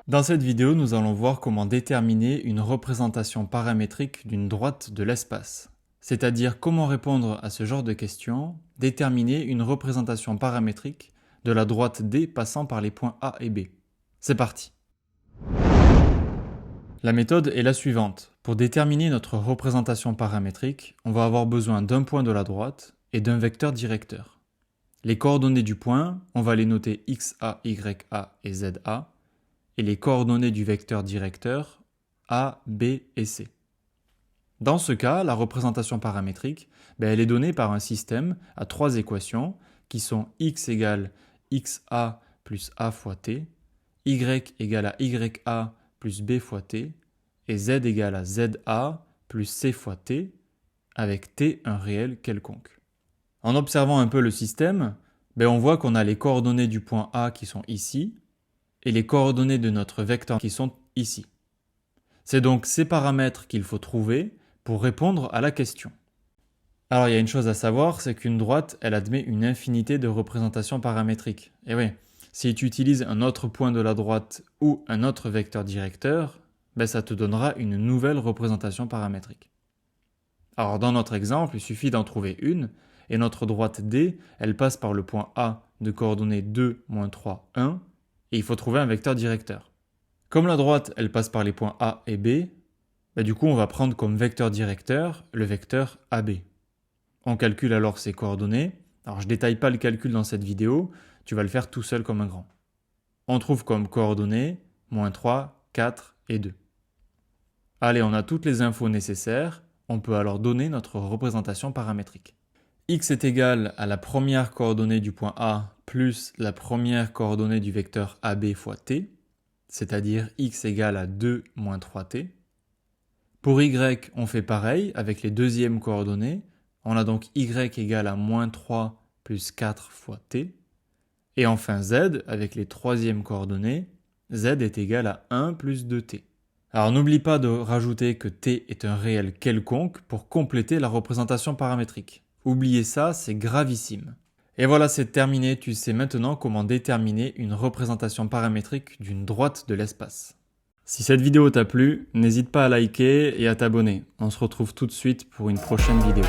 Dans cette vidéo, nous allons voir comment déterminer une représentation paramétrique d'une droite de l'espace. C'est-à-dire comment répondre à ce genre de questions, déterminer une représentation paramétrique de la droite D passant par les points A et B. C'est parti! La méthode est la suivante. Pour déterminer notre représentation paramétrique, on va avoir besoin d'un point de la droite et d'un vecteur directeur. Les coordonnées du point, on va les noter XA, YA et ZA, et les coordonnées du vecteur directeur A, B et C. Dans ce cas, la représentation paramétrique, elle est donnée par un système à trois équations qui sont x égale xa plus a fois t, y égale à ya plus b fois t, et z égale à za plus c fois t, avec t un réel quelconque. En observant un peu le système, on voit qu'on a les coordonnées du point A qui sont ici, et les coordonnées de notre vecteur qui sont ici. C'est donc ces paramètres qu'il faut trouver pour répondre à la question. Alors il y a une chose à savoir, c'est qu'une droite, elle admet une infinité de représentations paramétriques. Et oui, si tu utilises un autre point de la droite ou un autre vecteur directeur, ça te donnera une nouvelle représentation paramétrique. Alors dans notre exemple, il suffit d'en trouver une, et notre droite D, elle passe par le point A de coordonnées 2, 3, 1, et il faut trouver un vecteur directeur. Comme la droite, elle passe par les points A et B, du coup on va prendre comme vecteur directeur le vecteur AB. On calcule alors ses coordonnées. Alors je ne détaille pas le calcul dans cette vidéo, tu vas le faire tout seul comme un grand. On trouve comme coordonnées -3, 4 et 2. Allez, on a toutes les infos nécessaires, on peut alors donner notre représentation paramétrique. X est égal à la première coordonnée du point A plus la première coordonnée du vecteur AB fois t, c'est-à-dire x égale à 2 moins 3t. Pour y, on fait pareil avec les deuxièmes coordonnées. On a donc y égale à moins 3 plus 4 fois t. Et enfin z, avec les troisièmes coordonnées, z est égal à 1 plus 2t. Alors n'oublie pas de rajouter que t est un réel quelconque pour compléter la représentation paramétrique. Oubliez ça, c'est gravissime. Et voilà, c'est terminé, tu sais maintenant comment déterminer une représentation paramétrique d'une droite de l'espace. Si cette vidéo t'a plu, n'hésite pas à liker et à t'abonner. On se retrouve tout de suite pour une prochaine vidéo.